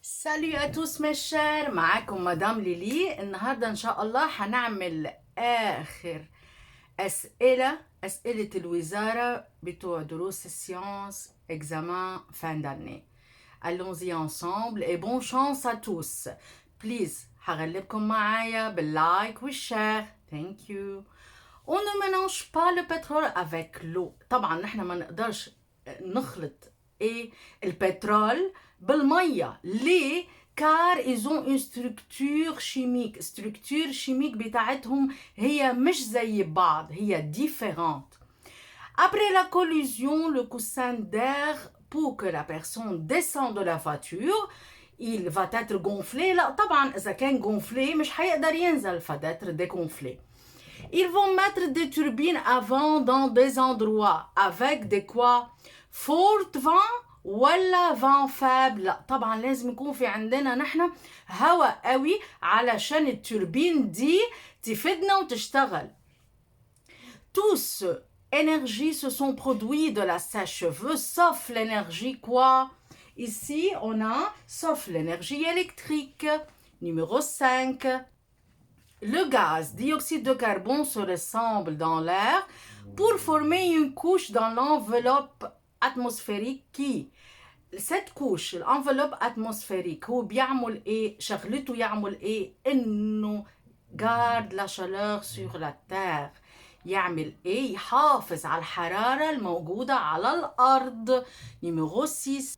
Salut à tous mes chers, معاكم مدام ليلي. النهاردة إن شاء الله هنعمل آخر أسئلة الوزارة بتوع دروس السيانس examen fin d'année. Allons-y ensemble et bonne chance à tous. Please هغلبكم معايا باللايك والشير. Thank you. On ne mélange pas le pétrole avec l'eau. طبعا نحن ما نقدرش نخلط البترول بالمية. ليه؟ car ils ont une structure chimique. structure chimique بتاعتهم هي مش زي بعض، هي différente. Après la collision, le coussin d'air, pour que la personne descende de la voiture, il va être gonflé. لا طبعا إذا كان gonflé مش هيقدر ينزل، فدêtre dégonflé. Ils vont mettre des turbines à vent dans des endroits avec des quoi؟ fort vent ولا vent faible؟ لا طبعا لازم يكون في عندنا نحن هواء قوي علشان التوربين دي تفيدنا وتشتغل. Tous énergies se sont produits de la sèche-cheveux sauf l'énergie quoi? Ici on a sauf l'énergie électrique. Numéro 5. Le gaz dioxyde de carbone se ressemble dans l'air pour former une couche dans l'enveloppe atmosphérique qui cette couche l'enveloppe atmosphérique هو بيعمل ايه؟ شغلته يعمل ايه؟ انه garde la chaleur sur la terre. يعمل ايه؟ يحافظ على الحرارة الموجودة على الأرض. Numéro 6.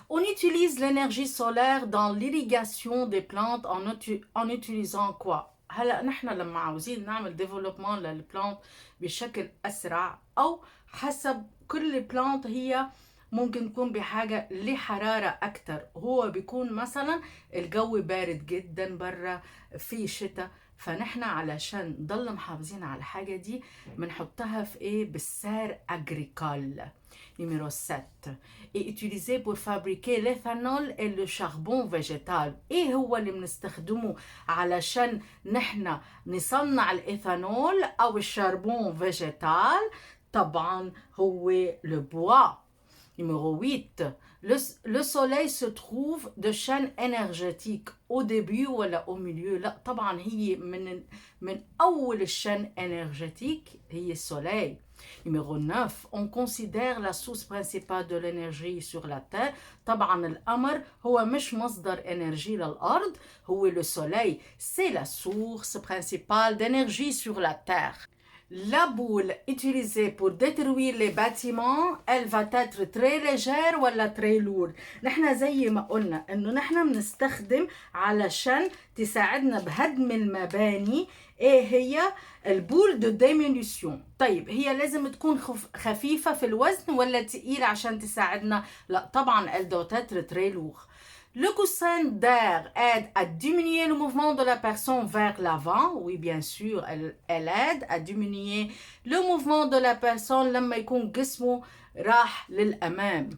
On utilise l'énergie solaire dans l'irrigation des plantes en utilisant quoi؟ هلا نحن لما عاوزين نعمل ديفلوبمون للبلانت بشكل اسرع او حسب كل بلانت هي ممكن تكون بحاجه لحراره اكتر. هو بيكون مثلا الجو بارد جدا برا في شتاء، فنحن علشان نضل محافظين على الحاجه دي بنحطها في ايه؟ بالسار اجريكول. Numéro 7 est utilisé pour fabriquer l'éthanol et le charbon végétal. ايه هو اللي بنستخدمه علشان نحن نصنع الايثانول او الشربون فيجيتال؟ طبعا هو le bois. Numéro 8. Le soleil se trouve de chaîne énergétique au début ولا au milieu؟ لا طبعا هي من أول الشين énergétique هي السوليل. Numéro 9. On considère la source principale de l'énergie sur la Terre. طبعا القمر هو مش مصدر énergie للأرض، هو le soleil. C'est la source principale d'énergie sur la Terre. La boule utilisée pour détruire les bâtiments, elle va être très légère ولا très lourde؟ نحن زي ما قلنا انه نحن بنستخدم علشان تساعدنا بهدم المباني ايه هي؟ البول دو ديمينيسيون. طيب هي لازم تكون خفيفة في الوزن ولا تقيلة عشان تساعدنا؟ لا طبعا elle doit être très lourde. Le coussin d'air aide à diminuer le mouvement de la personne vers l'avant. Oui, bien sûr, elle aide à diminuer le mouvement de la personne لما يكون جسمه راح للأمام.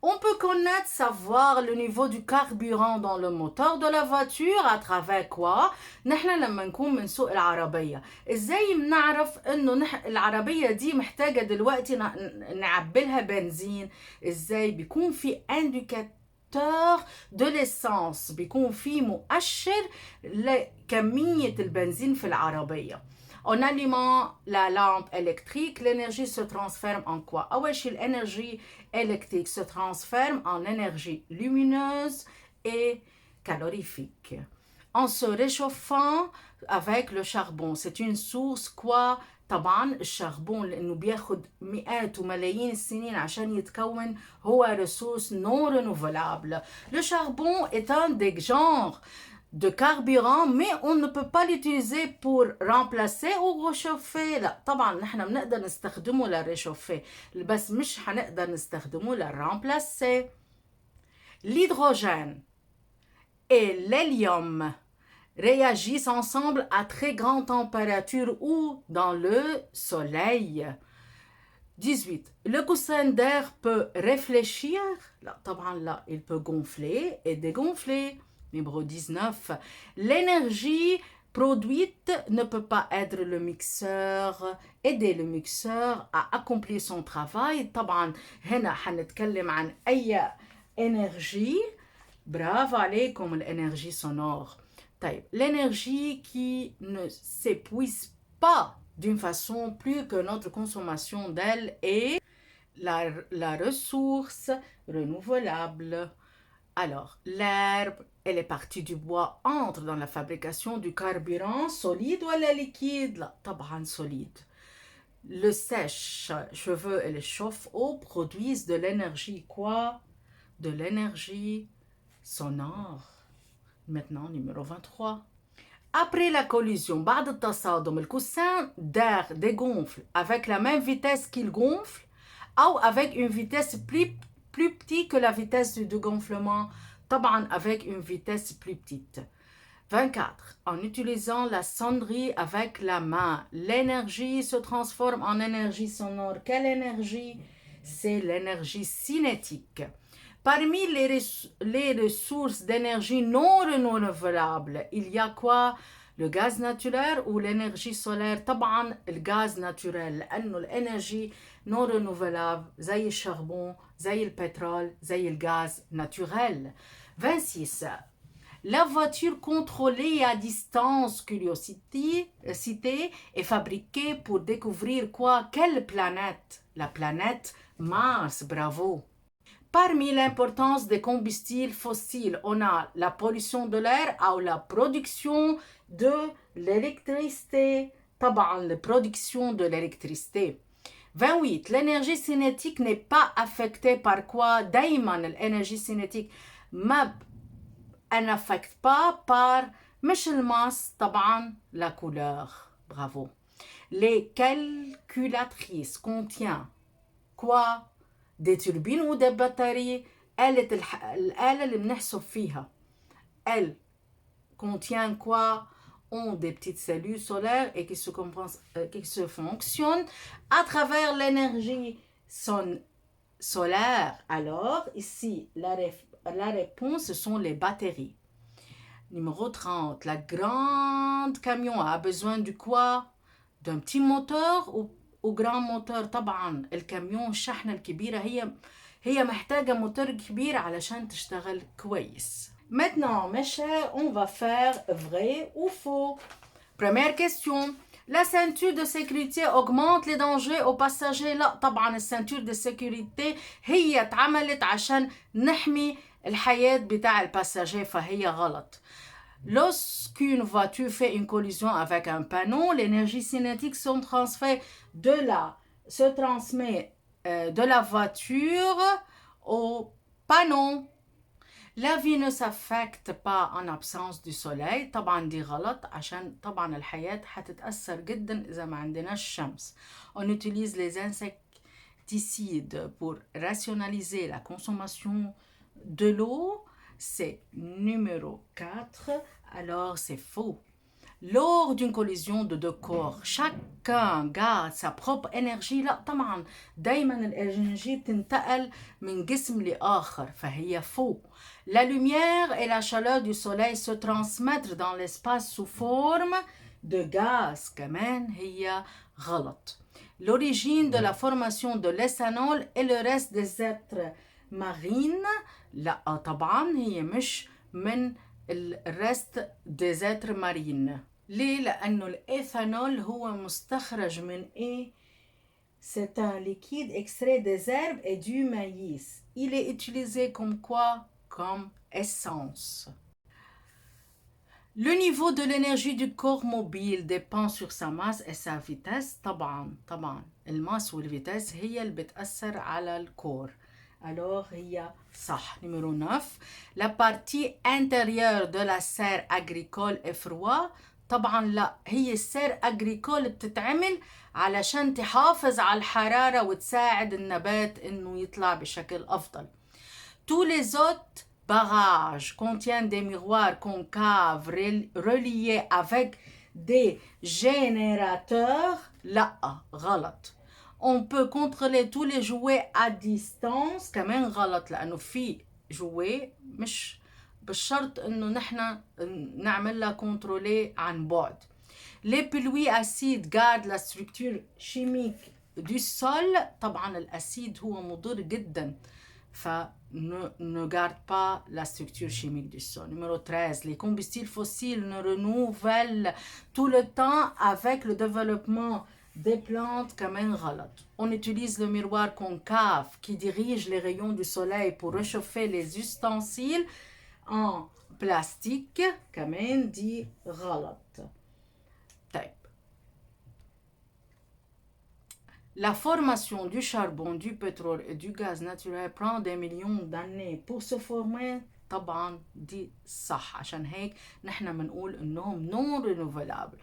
On peut connaître, savoir le niveau du carburant dans le moteur de la voiture à travers quoi؟ نحن لما نكون بنسوق العربية ازاي بنعرف انه العربية دي محتاجة دلوقتي نعبلها بنزين؟ ازاي؟ بيكون في indicateur de l'essence، بيكون في مؤشر لكمية البنزين في العربية. En allumant la lampe électrique, l'énergie se transforme en quoi؟ أول شيء l'énergie électrique se transforme en énergie lumineuse et calorifique. En se réchauffant avec le charbon, c'est une source quoi؟ طبعا الشربون لأنه بياخد مئات وملايين السنين عشان يتكون، هو ressource non renouvelable. Le charbon est un des genres de carburant mais on ne peut pas l'utiliser pour remplacer ou réchauffer. لا طبعا نحن بنقدر نستخدمه للريشوفي بس مش هنقدر نستخدمه للرامبلاسي. L'hydrogène et l'hélium réagissent ensemble à très grande température ou dans le soleil. 18. Le coussin d'air peut réfléchir؟ لا طبعا لا، il peut gonfler et dégonfler. Numéro 19. L'énergie produite ne peut pas être le mixeur. Aider le mixeur à accomplir son travail. طبعا هنا حنتكلم عن أي énergie Bravo عليكم l'énergie sonore. طيب, l'énergie qui ne s'épuise pas d'une façon plus que notre consommation d'elle est la ressource renouvelable. Alors, l'herbe et les parties du bois entrent dans la fabrication du carburant solide ou liquide? لا, طبعا solide. Le sèche-cheveux et le chauffe-eau produisent de l'énergie quoi? De l'énergie sonore. Maintenant, numéro 23. Après la collision, بعد التصادم, le coussin d'air dégonfle avec la même vitesse qu'il gonfle ou avec une vitesse plus petite que la vitesse du dégonflement? طبعا avec une vitesse plus petite. 24. En utilisant la sonnerie avec la main, l'énergie se transforme en énergie sonore. Quelle énergie? C'est l'énergie cinétique. Parmi les ressources d'énergie non renouvelables, il y a quoi? Le gaz naturel ou l'énergie solaire? طبعا الغاز naturel لأنه الانرجي non renouvelable زي الشربون زي البترول زي الغاز naturel. 26. La voiture contrôlée à distance curiosité est fabriquée pour découvrir quoi? Quelle planète? La planète Mars, bravo. Parmi l'importance des combustibles fossiles, on a la pollution de l'air ou la production de l'électricité. طبعا la production de l'électricité. 28. L'énergie cinétique n'est pas affectée par quoi? دايما l'énergie cinétique elle n'affecte pas par مش الماس طبعا la couleur. Bravo. Les calculatrices contiennent quoi? Des turbines ou des batteries. الآلة اللي بنحسب فيها. Elle contient quoi? Ont des petites cellules solaires et qui se fonctionnent à travers l'énergie solaire. Alors, ici, la réponse, ce sont les batteries. Numéro 30. La grande camion a besoin de quoi? D'un petit moteur ou grand moteur? طبعا الكاميون الشحنة الكبيرة هي محتاجة موتور كبير علشان تشتغل كويس. Maintenant, mes chers, on va faire vrai ou faux. Première question. La ceinture de sécurité augmente les dangers aux passagers? لا طبعا الceinture de sécurité هي اتعملت عشان نحمي الحياة بتاع الباساجير فهي غلط. Lorsqu'une voiture fait une collision avec un panneau, l'énergie cinétique se transmet de la voiture au panneau. La vie ne s'affecte pas en absence du soleil. طبعا دي غلط عشان طبعا الحياة حتتأثر جدا إذا ما عندناش شمس. On utilise les insecticides pour rationaliser la consommation de l'eau. C'est numéro 4. Alors c'est faux. Lors d'une collision de deux corps, chacun garde sa propre énergie. لا طبعا دايما الإنرجي بتنتقل من جسم لآخر فهي faux. La lumière et la chaleur du soleil se transmettent dans l'espace sous forme de gaz. كمان هي غلط. L'origine de la formation de l'éthanol et le reste des êtres marines. لا طبعا هي مش من الرست des êtres marines. ليه؟ لأنه الإيثانول هو مستخرج من إيه؟ C'est un liquide extrait des herbes et du maïs. Il est utilisé comme quoi? Comme essence. Le niveau de l'énergie du corps mobile dépend sur sa masse et sa vitesse. طبعا الماس والفيتاس هي اللي بتأثر على الكور. Alors, هي صح. Numéro 9. La partie intérieure de la serre agricole est froide. طبعا لا. هي السير agricole بتتعمل علشان تحافظ على الحرارة وتساعد النبات إنه يطلع بشكل أفضل. Tous les autres barrages contiennent des miroirs concaves reliés avec des générateurs. لا غلط. On peut contrôler tous les jouets à distance. كمان غلط لأنه في jouets مش بالشرط إنه نحن نعملها contrôler عن بعد. Les pluies acides gardent la structure chimique du sol. طبعا الأسيد هو مضر جدا ne gardent pas la structure chimique du sol. Numéro 13, les combustibles fossiles ne renouvellent tout le temps avec le développement des plantes كمان غلط. On utilise le miroir concave qui dirige les rayons du soleil pour réchauffer les ustensiles en plastique كمان دي غلط. طيب. La formation du charbon, du pétrole et du gaz naturel prend des millions d'années pour se former. طبعا دي صح عشان هيك نحن بنقول انهم non renouvelables.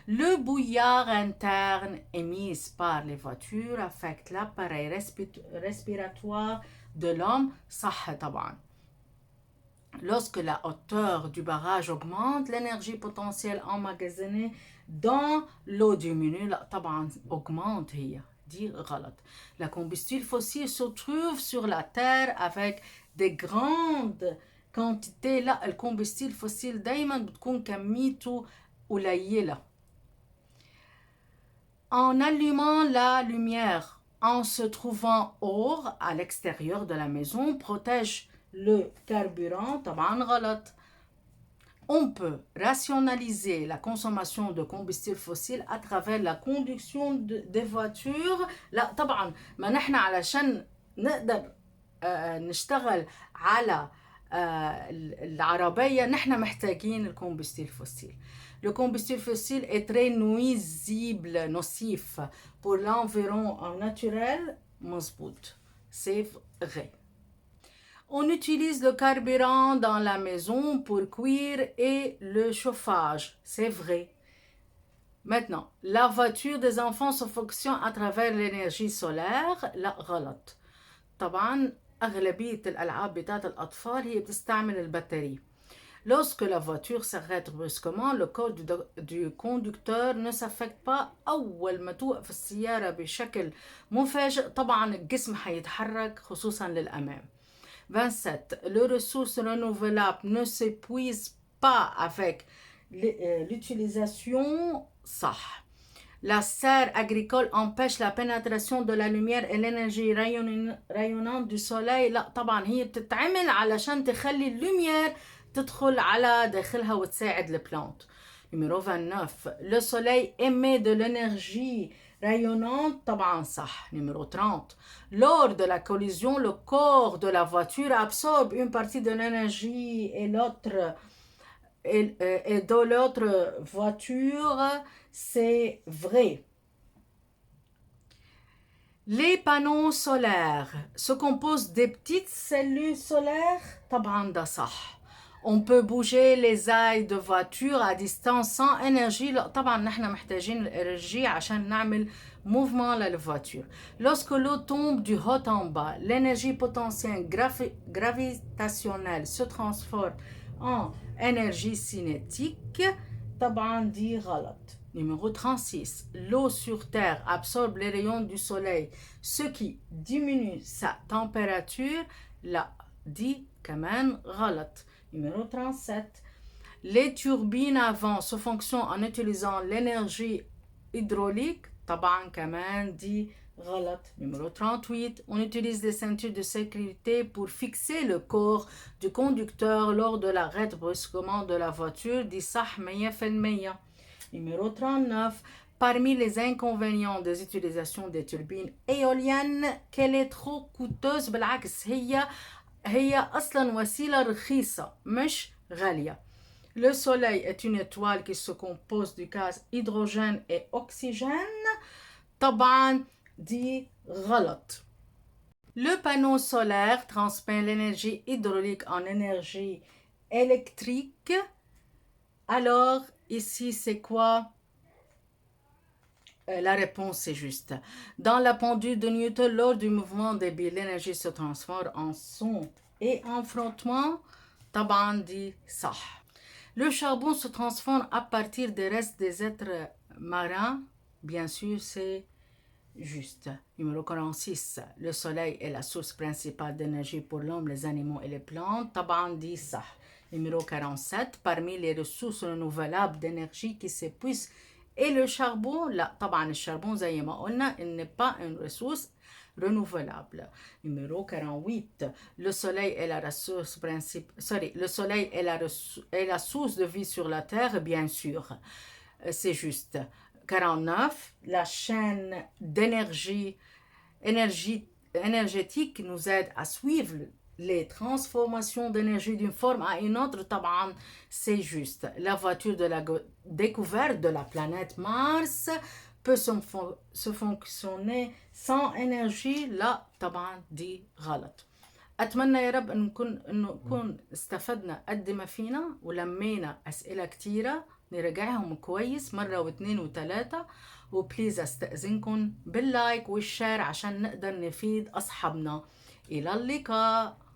Le brouillard interne émis par les voitures affecte l'appareil respiratoire de l'homme. صح طبعا. Lorsque la hauteur du barrage augmente, l'énergie potentielle emmagasinée dans l'eau diminue. لا طبعا augmente هي. دي غلط. La combustible fossile se trouve sur la terre avec des grandes quantités. لا الكومبستيل فوسيل دايما بتكون كميته قليلة. En allumant la lumière en se trouvant hors à l'extérieur de la maison protège le carburant. طبعا غلط. On peut rationaliser la consommation de combustibles fossiles à travers la conduction des voitures. لا طبعا ما نحن علشان نقدر نشتغل على العربية نحن محتاجين الكومبستيل فوسيل. Le combustible fossile est très nuisible, nocif pour l'environnement naturel. مظبوط. C'est vrai. On utilise le carburant dans la maison pour cuire et le chauffage. C'est vrai. Maintenant, la voiture des enfants se fonctionne à travers l'énergie solaire. لا غلط. طبعا أغلبية الألعاب بتاعت الأطفال هي بتستعمل البطارية. Lorsque la voiture s'arrête brusquement, le corps du conducteur ne s'affecte pas. أول ما توقف السيارة بشكل مفاجئ طبعا الجسم حيتحرك خصوصا للأمام. 27. Les ressources renouvelables ne s'épuisent pas avec l'utilisation. صح. La serre agricole empêche la pénétration de la lumière et l'énergie rayonnante du soleil. لا طبعا هي بتتعمل علشان تخلي اللوميير تدخل على داخلها وتساعد البلانت. Numéro 29. Le soleil émet de l'énergie rayonnante. طبعا صح. Numéro 30. Lors de la collision, le corps de la voiture absorbe une partie de l'énergie et de l'autre voiture. C'est vrai. Les panneaux solaires se composent des petites cellules solaires. طبعا ده صح. On peut bouger les ailes de voiture à distance sans énergie. لا طبعا نحن محتاجين الانرجي عشان نعمل mouvement la voiture. Lorsque l'eau tombe du haut en bas, l'énergie potentielle gravitationnelle se transforme en énergie cinétique. طبعا دي غلط. Numéro 36. L'eau sur Terre absorbe les rayons du soleil, ce qui diminue sa température. لا دي كمان غلط. Numéro 37. Les turbines à vent se fonctionnent en utilisant l'énergie hydraulique. طبعا كمان دي غلط. Numéro 38. On utilise des ceintures de sécurité pour fixer le corps du conducteur lors de l'arrêt brusquement de la voiture. دي صح 100%. Numéro 39. Parmi les inconvénients des utilisations des turbines éoliennes, qu'elle est trop coûteuse. بالعكس هي أصلا وسيلة رخيصة مش غالية. Le soleil est une étoile qui se compose du gaz hydrogène et oxygène. طبعا دي غلط. Le panneau solaire transmet l'énergie hydraulique en énergie électrique. Alors ici c'est quoi? La réponse est juste. Dans la pendule de Newton, lors du mouvement des billes, l'énergie se transforme en son et en frottement. طبعا دي صح. Le charbon se transforme à partir des restes des êtres marins. Bien sûr, c'est juste. Numéro 46. Le soleil est la source principale d'énergie pour l'homme, les animaux et les plantes. طبعا دي صح. Numéro 47. Parmi les ressources renouvelables d'énergie qui s'épuisent et le charbon. لا طبعا الشربون زي ما قلنا il n'est pas une ressource renouvelable. Numéro 48, le soleil est la ressource le soleil est la source de vie sur la terre, bien sûr. C'est juste. 49, la chaîne énergétique nous aide à suivre les transformations d'énergie d'une forme à une autre. طبعا c'est juste. La voiture de la découverte de la planète Mars peut se fonctionner sans énergie. لا طبعا دي غلط. أتمنى يا رب إنه نكون استفدنا قد ما فينا ولمينا أسئلة كتيرة نراجعهم كويس مرة واثنين وثلاثة. وبليز أستأذنكم باللايك والشير عشان نقدر نفيد أصحابنا. إلى اللقاء.